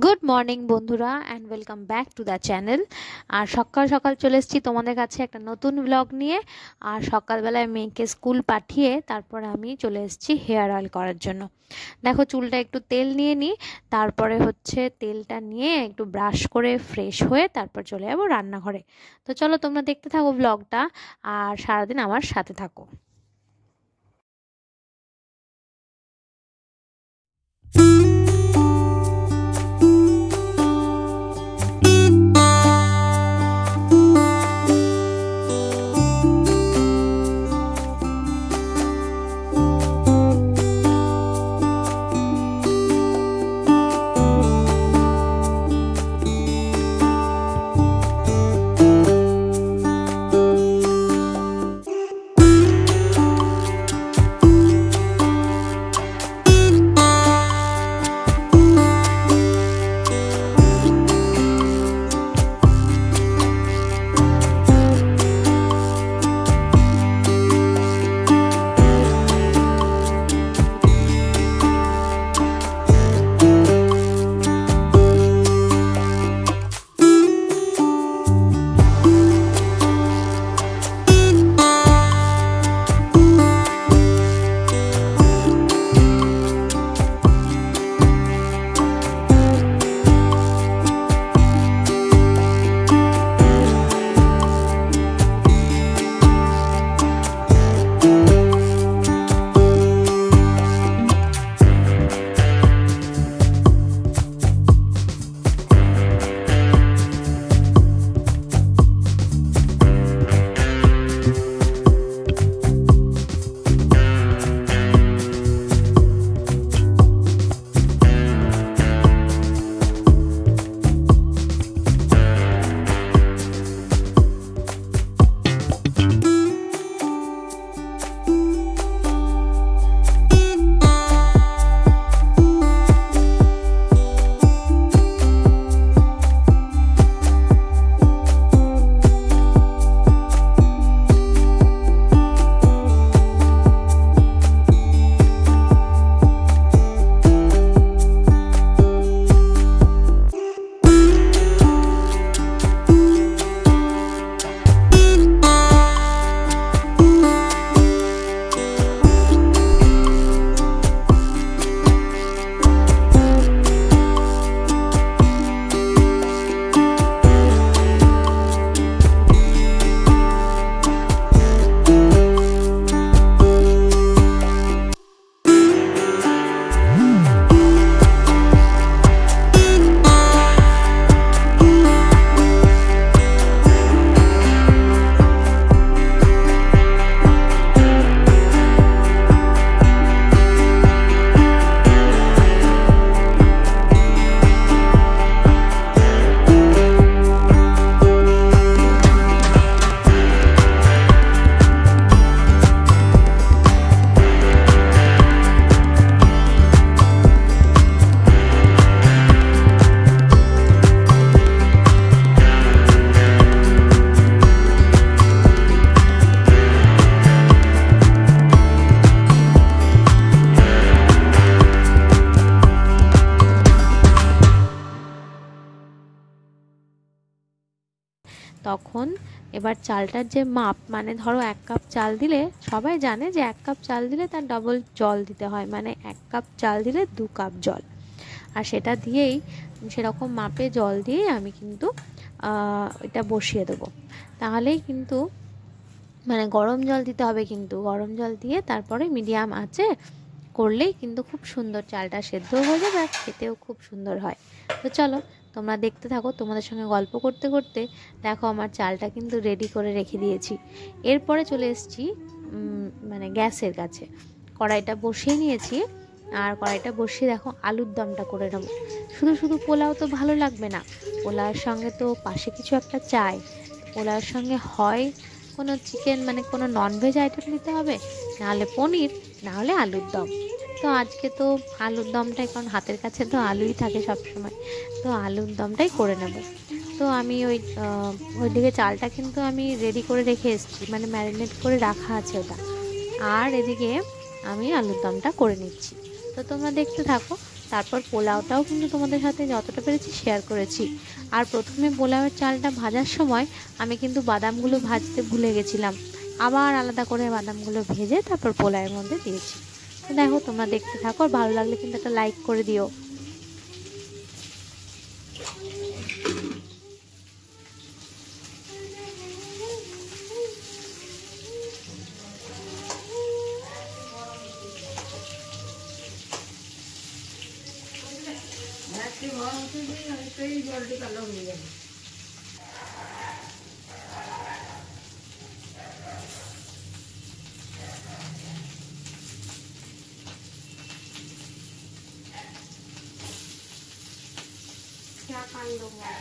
Good morning বন্ধুরা and welcome back to the channel. আর সকাল সকাল চলে এসেছি তোমাদের কাছে একটা নতুন ব্লগ নিয়ে। আর সকালবেলায় মেয়েকে স্কুল পাঠিয়ে তারপর আমি চলে এসেছি হেয়ার অয়েল করার জন্য। দেখো চুলটা একটু তেল নিয়ে নিই, তারপরে তেলটা নিয়ে একটু ব্রাশ করে ফ্রেশ হয়ে তারপর চলে যাবো রান্নাঘরে। তো চলো তোমরা দেখতে থাকো ব্লগটা আর সারাদিন আমার সাথে থাকো। তখন এবার চালটার যে মাপ, মানে ধরো 1 কাপ চাল দিলে সবাই জানে যে 1 কাপ চাল দিলে তার ডবল জল দিতে হয়, মানে 1 কাপ চাল দিলে 2 কাপ জল। আর সেটা দিয়েই সেরকম মাপে জল দিয়ে আমি কিন্তু এটা বসিয়ে দেবো। তাহলেই কিন্তু মানে গরম জল দিতে হবে, কিন্তু গরম জল দিয়ে তারপরে মিডিয়াম আঁচে করলেই কিন্তু খুব সুন্দর চালটা সেদ্ধ হয়ে যাবে আর খেতেও খুব সুন্দর হয়। তো চলো তোমরা দেখতে থাকো, তোমাদের সঙ্গে গল্প করতে করতে দেখো আমার চালটা কিন্তু রেডি করে রেখে দিয়েছি। এরপরে চলে এসেছি মানে গ্যাসের কাছে, কড়াইটা বসিয়ে নিয়েছি। আর কড়াইটা বসিয়ে দেখো আলুর দমটা করে নেবো। শুধু শুধু পোলাও তো ভালো লাগবে না, পোলাওর সঙ্গে তো পাশে কিছু একটা চাই। পোলাওর সঙ্গে হয় কোনো চিকেন, মানে কোনো ননভেজ আইটেম দিতে হবে, নাহলে পনির, নাহলে আলুর দম। তো আজকে তো আলুর দমটাই, কারণ হাতের কাছে তো আলুই থাকে সব সময়, তো আলুর দমটাই করে নেব। তো আমি ওইদিকে চালটা কিন্তু আমি রেডি করে রেখে এসেছি, মানে ম্যারিনেট করে রাখা আছে ওটা। আর এদিকে আমি আলুর দমটা করে নিচ্ছি, তো তোমরা দেখতে থাকো। তারপর পোলাওটাও কিন্তু তোমাদের সাথে যতটা পেরেছি শেয়ার করেছি। আর প্রথমে পোলাওয়ের চালটা ভাজার সময় আমি কিন্তু বাদামগুলো ভাজতে ভুলে গেছিলাম, আবার আলাদা করে বাদামগুলো ভেজে তারপর পোলাওয়ের মধ্যে দিয়েছি। তো দেখো, তোমরা দেখতে থাকো, আর ভালো লাগলে কিন্তু একটা লাইক করে দিও। জলটি কালো হয়ে যাবে। क्या कांड हुआ है?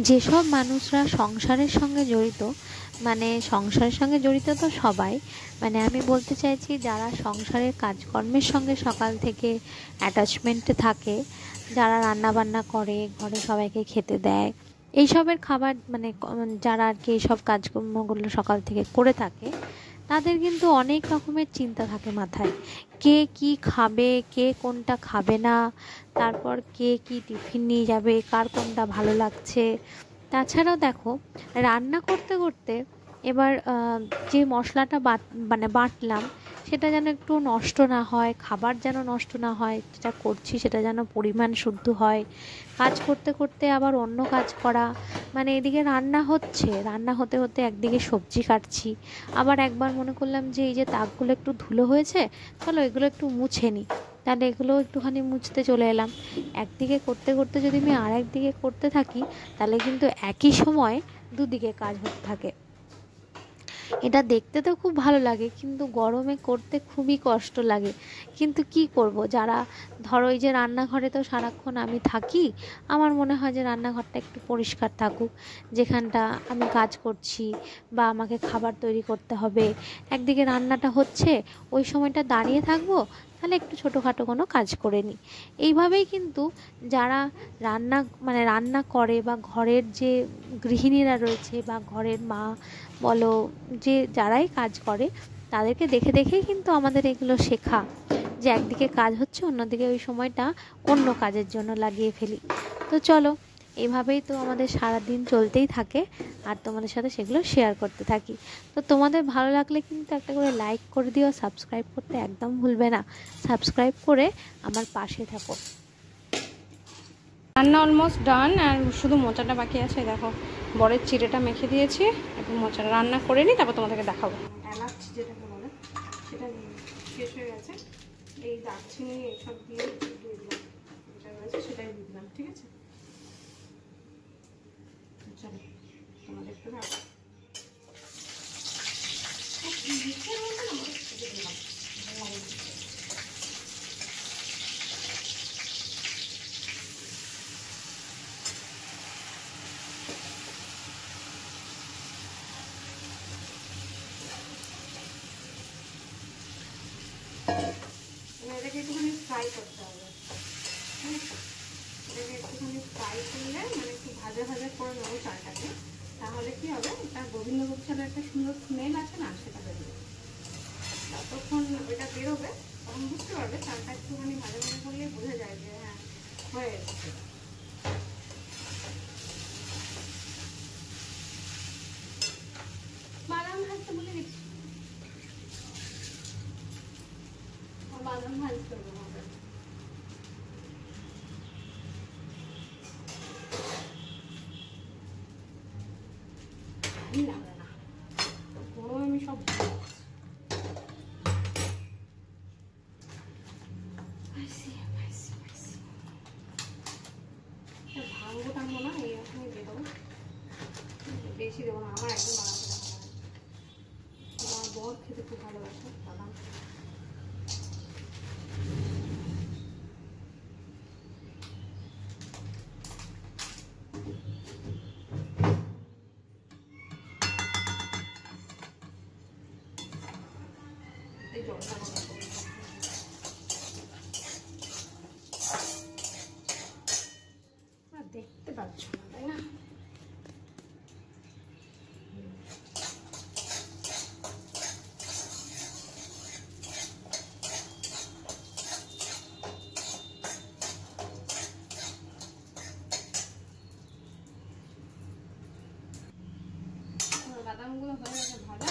যেসব মানুষরা সংসারের সঙ্গে জড়িত, মানে সংসারের সঙ্গে জড়িত তো সবাই, মানে আমি বলতে চাইছি যারা সংসারের কাজকর্মের সঙ্গে সকাল থেকে অ্যাটাচমেন্টে থাকে, যারা রান্না বান্না করে, ঘরে সবাইকে খেতে দেয়, এইসবের খাবার, মানে যারা আর কি এইসব কাজকর্মগুলো সকাল থেকে করে থাকে, তাদের কিন্তু অনেক রকমের চিন্তা থাকে মাথায়। কে কি খাবে, কে কোনটা খাবে না, তারপর কে কি টিফিন নিয়ে যাবে, কার কোনটা ভালো লাগছে। তাছাড়াও দেখো, রান্না করতে করতে এবার যে মশলাটা মানে বাটলাম, সেটা যেন একটু নষ্ট না হয়, খাবার যেন নষ্ট না হয়, যেটা করছি সেটা যেন পরিমাণ শুদ্ধ হয়। কাজ করতে করতে আবার অন্য কাজ করা, মানে এদিকে রান্না হচ্ছে, রান্না হতে হতে একদিকে সবজি কাটছি, আবার একবার মনে করলাম যে এই যে তাকগুলো একটু ধুলো হয়েছে, চলো এগুলো একটু মুছে নিই, তাহলে এগুলো একটুখানি মুছতে চলে এলাম। একদিকে করতে করতে যদি আমি আর একদিকে করতে থাকি, তাহলে কিন্তু একই সময় দুদিকে কাজ হতে থাকে। এটা দেখতে তো খুব ভালো লাগে, কিন্তু গরমে করতে খুবই কষ্ট লাগে। কিন্তু কি করব, যারা ধরো এই যে রান্নাঘরে তো সারাক্ষণ আমি থাকি, আমার মনে হয় যে রান্নাঘরটা একটু পরিষ্কার থাকুক, যেখানটা আমি কাজ করছি বা আমাকে খাবার তৈরি করতে হবে, একদিকে রান্নাটা হচ্ছে, ওই সময়টা দাঁড়িয়ে থাকবো, তাহলে একটু ছোটোখাটো কোনো কাজ করে নিই। এইভাবেই কিন্তু যারা রান্না, মানে রান্না করে, বা ঘরের যে গৃহিণীরা রয়েছে, বা ঘরের মা বলো, যে যারাই কাজ করে, তাদেরকে দেখে দেখেই কিন্তু আমাদের এগুলো শেখা, যে একদিকে কাজ হচ্ছে, অন্যদিকে ওই সময়টা অন্য কাজের জন্য লাগিয়ে ফেলি। তো চলো, এইভাবেই তো আমাদের সারা দিন চলতেই থাকে, আর তোমাদের সাথে সেগুলো শেয়ার করতে থাকি। তো তোমাদের ভালো লাগলে কিন্তু একটা করে লাইক করে দিও, সাবস্ক্রাইব করতে একদম ভুলবে না, সাবস্ক্রাইব করে আমার পাশে থাকো। রান্না অলমোস্ট ডান, আর শুধু মোচাটা বাকি আছে। দেখো, বরের চিড়েটা মেখে দিয়েছি, একটু মোচাটা রান্না করে নিই, তারপর তোমাদেরকে দেখাবো। এলাচ যেটাকে বলে, সেটা শেষ হয়ে গেছে। এই দারচিনি এইসব দিয়ে দিলাম, যেটা রয়েছে সেটাই দিয়ে দিলাম। ঠিক আছে, চলো তোমাদের একটু রাখো। এটাকে একটুখানি ফ্রাই করতে হবে, এটাকে একটুখানি ফ্রাই করলে, মানে একটু ভাজা ভাজা করে নেবো চালটাকে, তাহলে কি হবে, এটা গোবিন্দভোগ চালের একটা সুন্দর স্মেল আছে না, সেটা বেরোবে। যতক্ষণ ওইটা বেরোবে তখন বুঝতে পারবে চালটা একটুখানি ভাজা ভাজা করলেই বোঝা যায় যে হ্যাঁ হয়ে এসেছে। টাইম লাগে না, গরমে আমি সব ভাঙবো টাঙবো না, এইরকমই দিয়ে দেবো, বেশি দেবো না, আমার একদম বানাতে ভালো লাগে। আমার বর খেতে খুব ভালোবাসে বাদাম। এই জলটা দেখতে পাচ্ছ না, তাই না? বাদামগুলো হয়ে গেছে ভাজা,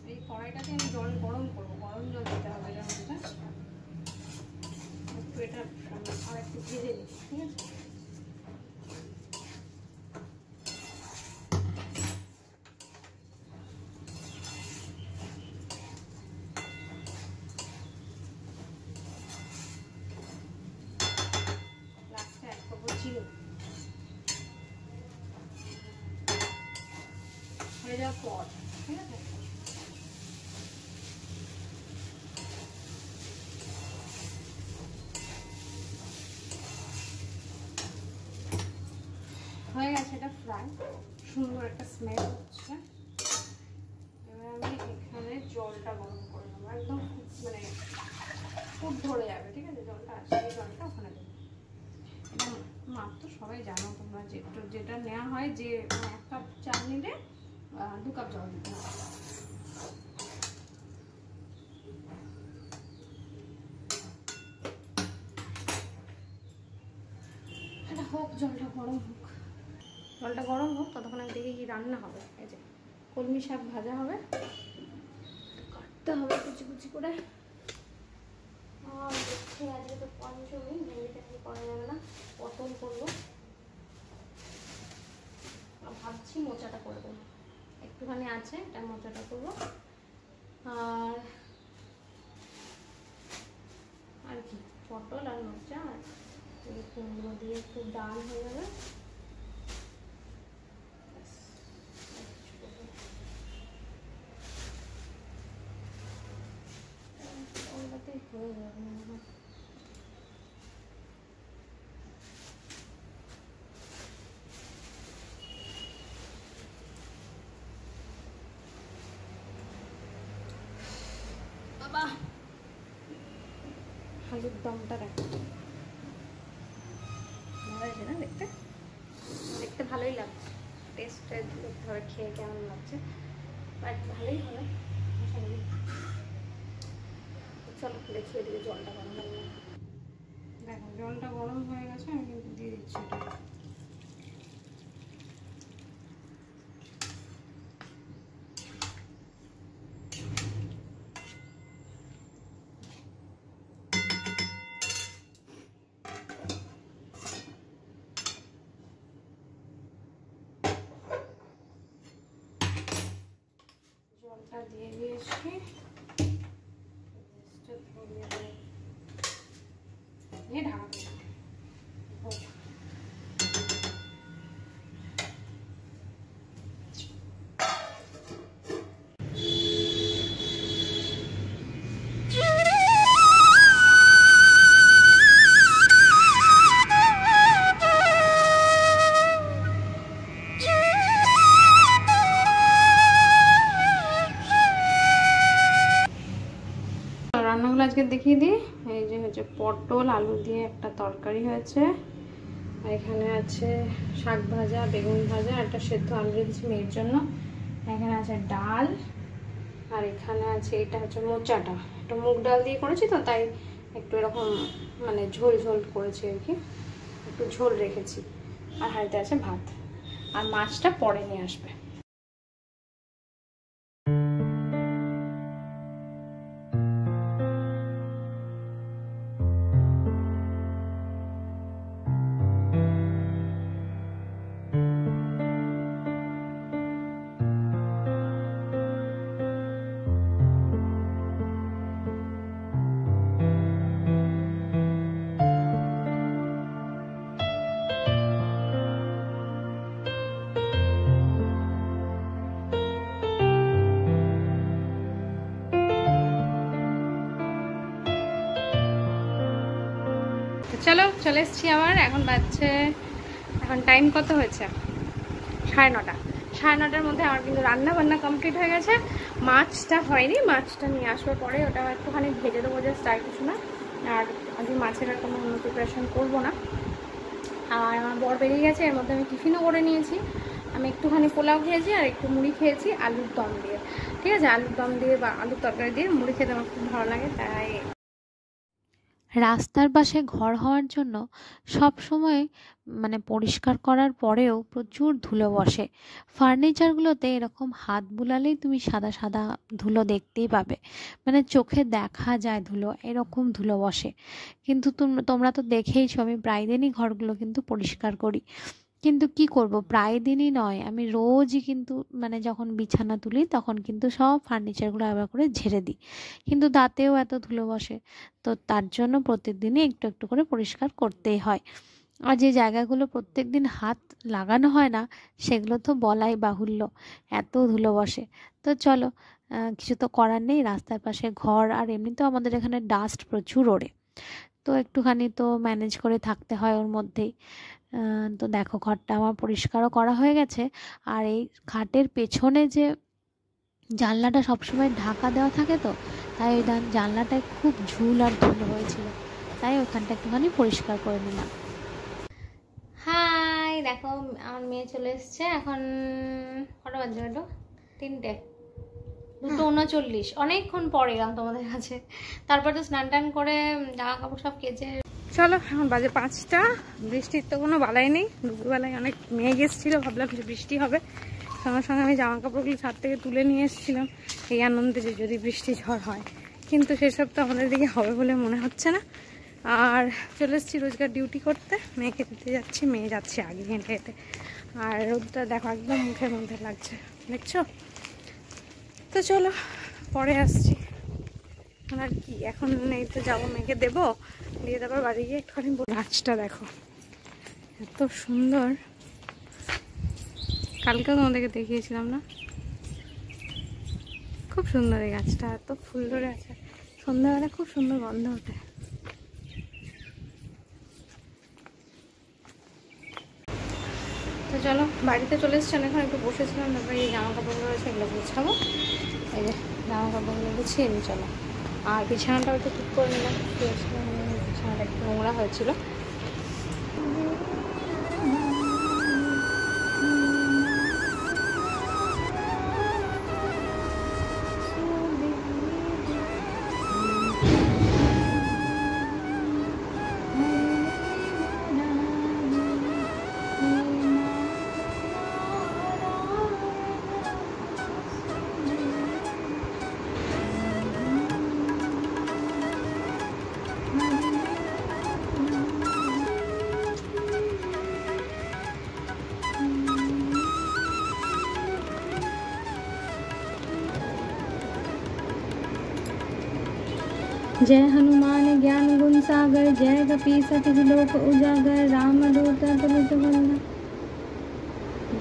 এই কড়াইটাতে আমি জল গরম করবো, গরম জল দিতে হবে এটার মধ্যে, একটু এটা আর একটু ভেজে দিই, ঠিক আছে? লাস্টে এক করবো চিনি, হয়ে যাওয়ার পর, ঠিক আছে? হয়ে গেছে এটা ফ্রাই, সুন্দর একটা স্মেল হচ্ছে। এবার আমি এখানে জলটা গরম করে নেবো, একদম মানে খুব ধরে যাবে, ঠিক আছে? জলটা আসছে, এই জলটা ওখানে দেবো। এটা মাপ তো সবাই জানো তোমরা, যেটা নেওয়া হয়, যে 1 কাপ চাল নিলে 2 কাপ জল দিতে হবে। এটা হোক, জলটা গরম হোক, জলটা গরম হোক, ততক্ষণ আমি দেখি কি রান্না হবে। এই যে কলমি শাক ভাজা হবে, কাটতে হবে কুচি কুচি করে। আর দেখছি আজকে তো পঞ্চমী, ভেন্ডি করা যাবে না, পটল করবো। ভাবছি মোচাটা করে দেবো, একটুখানি আছে, এটা মোচাটা করবো। আর কি, পটল আর মোচা আর এই কুমড়ো দিয়ে একটু ডাল হয়ে যাবে। হয়ে যাবে মনে হয়। বাবা, আলুর দমটা দেখো, ভালো হয়েছে না? দেখতে দেখতে ভালোই লাগছে, টেস্টটা দেখতে হবে খেয়ে কেমন লাগছে, বাট ভালোই হবে। চলো দেখিয়ে দিকে জলটা গরম হয়ে গেছে। দেখো জলটা গরম হয়ে গেছে, আমি কিন্তু দিয়ে দিচ্ছি এটা। জলটা দিয়ে দিয়েছি, ঢাকা রান্নাগুলো আজকে দেখিয়ে দিই। এই যে হচ্ছে পটল আলু দিয়ে একটা তরকারি হয়েছে, আর এখানে আছে শাক ভাজা, বেগুন ভাজা, একটা সেদ্ধ আলু রেখেছি মেয়ের জন্য, এখানে আছে ডাল, আর এখানে আছে এটা হচ্ছে মোচাটা, একটু মুগ ডাল দিয়ে করেছি তো, তাই একটু এরকম মানে ঝোল ঝোল করেছি আর কি, একটু ঝোল রেখেছি। আর হাঁড়িতে আছে ভাত, আর মাছটা পরে নিয়ে আসবে। চলে এসেছি আবার। এখন বাজছে, এখন টাইম কত হয়েছে, 9:30। 9:30-র মধ্যে আমার কিন্তু রান্না বান্না কমপ্লিট হয়ে গেছে। মাছটা হয়নি, মাছটা নিয়ে আসবার পরে ওটা একটুখানি ভেজে দেবো, জাস্ট আর কিছু না। আর আজকে মাছের আর কোনো অন্য প্রিপারেশন করবো না। আর আমার বর বেরিয়ে গেছে, এর মধ্যে আমি টিফিনও করে নিয়েছি। আমি একটুখানি পোলাও খেয়েছি আর একটু মুড়ি খেয়েছি আলুর দম দিয়ে। ঠিক আছে, আলুর দম দিয়ে বা আলুর তরকারি দিয়ে মুড়ি খেতে আমার খুব ভালো লাগে। তাই রাস্তার পাশে ঘর হওয়ার জন্য সব সময় মানে পরিষ্কার করার পরেও প্রচুর ধুলো বসে। ফার্নিচারগুলোতে এরকম হাত বুলালেই তুমি সাদা সাদা ধুলো দেখতেই পাবে, মানে চোখে দেখা যায় ধুলো, এরকম ধুলো বসে। কিন্তু তোমরা তো দেখেইছো আমি প্রায় দিনই ঘরগুলো কিন্তু পরিষ্কার করি। কিন্তু কি করব, প্রায় দিনই নয়, আমি রোজই কিন্তু মানে যখন বিছানা তুলি তখন কিন্তু সব ফার্নিচারগুলো আবার করে ঝেড়ে দিই, কিন্তু তাতেও এত ধুলো বসে। তো তার জন্য প্রত্যেকদিনই একটু একটু করে পরিষ্কার করতেই হয়। আর যে জায়গাগুলো প্রত্যেকদিন হাত লাগানো হয় না সেগুলো তো বলাই বাহুল্য, এত ধুলো বসে। তো চলো, কিছু তো করার নেই, রাস্তার পাশে ঘর আর এমনিতেও আমাদের এখানে ডাস্ট প্রচুর ওড়ে, তো একটুখানি তো ম্যানেজ করে থাকতে হয় ওর মধ্যেই। তো দেখো ঘরটা আমার পরিষ্কারও করা হয়ে গেছে। আর এই খাটের পেছনে যে জানলাটা সবসময় ঢাকা দেওয়া থাকে, তো তাই ওই জানলাটায় খুব ঝুল আর ধুলো হয়েছিল, তাই ওখানটা একটুখানি পরিষ্কার করে নিলাম। হাই, দেখো আমার মেয়ে চলে এসছে। এখন কটা বাজছে, ম্যাডাম? 3টে, 2:39। অনেকক্ষণ পরে এলাম তোমাদের কাছে। তারপর তো স্নান টান করে জামা কাপড় সব কেচে চলো, এখন বাজে 5টা। বৃষ্টির তো কোনো বালাই নেই, দুপুরবেলায় অনেক মেঘ এসেছিলো, ভাবলাম যে বৃষ্টি হবে। সঙ্গে সঙ্গে আমি জামা কাপড়গুলো ছাদ থেকে তুলে নিয়ে এসেছিলাম এই আনন্দে যে যদি বৃষ্টি ঝড় হয়, কিন্তু সেসব তো আমাদের দিকে হবে বলে মনে হচ্ছে না। আর চলে এসেছি রোজগার ডিউটি করতে, মেয়েকে দিতে যাচ্ছি, মেয়ে যাচ্ছে আগে হেঁটে হেঁটে। আর রোদটা দেখো একদম মুখের মধ্যে লাগছে, দেখছো? তো চলো পরে আসছি। আর কি, এখন এই তো যাবো, মেয়েকে দেবো, দিয়ে তারপর বাড়ি গিয়ে একটুখানি। গাছটা দেখো এত সুন্দর, কালকেও তোমাদেরকে দেখিয়েছিলাম না? খুব সুন্দর এই গাছটা, এত ফুল ধরে আছে, সন্ধ্যাবেলা খুব সুন্দর গন্ধ ওঠে। তো চলো বাড়িতে চলে এসছি, অনেকক্ষণ একটু বসেছিলাম, তারপরে এই জামা কাপড়গুলো রয়েছে এগুলো গুছাবো। এই যে জামা কাপড়গুলো গুছিয়ে নিই চলো। আর বিছানাটাও একটু ঠিক করে নিলাম, বিছানাটা একটু নোংরা হয়েছিল। जय हनुमान ज्ञान गुण सागर, जय कपीसति लोक उजागर, राम दूत तुलित बंधन,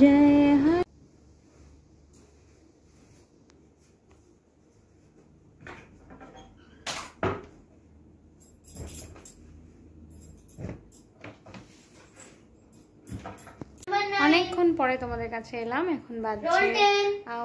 जय हनुमान। অনেকক্ষণ পরে তোমাদের কাছে এলাম, এখন বাজছে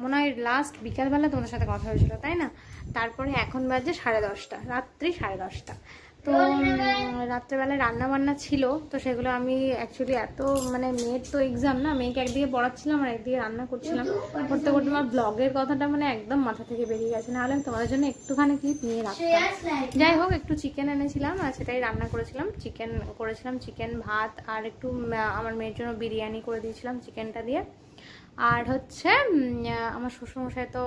মনে হয় লাস্ট বিকালবেলা তোমাদের সাথে কথা হয়েছিল, তাই না? তারপরে এখন বাজে 10:30, রাত্রি 10:30। তো রাত্রেবেলায় রান্না বান্না ছিল, তো সেগুলো আমি অ্যাকচুয়ালি এত মানে মেয়ের তো এক্সাম না, মেয়েকে একদিকে পড়াচ্ছিলাম আর একদিকে রান্না করছিলাম, করতে করতে আমার ব্লগের কথাটা মানে একদম মাথা থেকে বেরিয়ে গেছে, নাহলে আমি তোমাদের জন্য একটুখানি ক্লিপ নিয়ে রাখতাম। যাই হোক, একটু চিকেন এনেছিলাম আর সেটাই রান্না করেছিলাম। চিকেন ভাত আর একটু আমার মেয়ের জন্য বিরিয়ানি করে দিয়েছিলাম চিকেনটা দিয়ে। আর হচ্ছে আমার শ্বশুরমশাই তো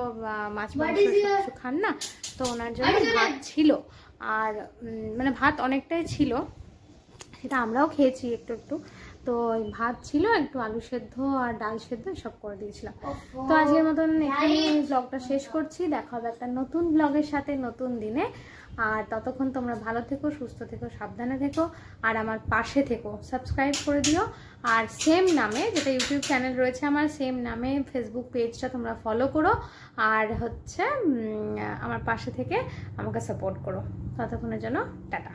মাছ মাংস কিছু খান না, তো ওনার জন্য ভাত ছিল। আর মানে ভাত অনেকটাই ছিল, সেটা আমরাও খেয়েছি একটু একটু। তো ভাত ছিল, একটু আলু সেদ্ধ আর ডাল সেদ্ধ সব করে দিয়েছিলাম। তো আজকের মতন এখানে ব্লগটা শেষ করছি, দেখা হবে একটা নতুন ব্লগের সাথে নতুন দিনে। আর ততক্ষণ তোমরা ভালো থেকো, সুস্থ থেকো, সাবধানে থেকো, আর আমার পাশে থেকো, সাবস্ক্রাইব করে দিও। আর সেম নামে যেটা ইউটিউব চ্যানেল রয়েছে আমার, সেম নামে ফেসবুক পেজটা তোমরা ফলো করো, আর হচ্ছে আমার পাশে থেকে আমাকে সাপোর্ট করো। ততক্ষণের জন্য টাটা।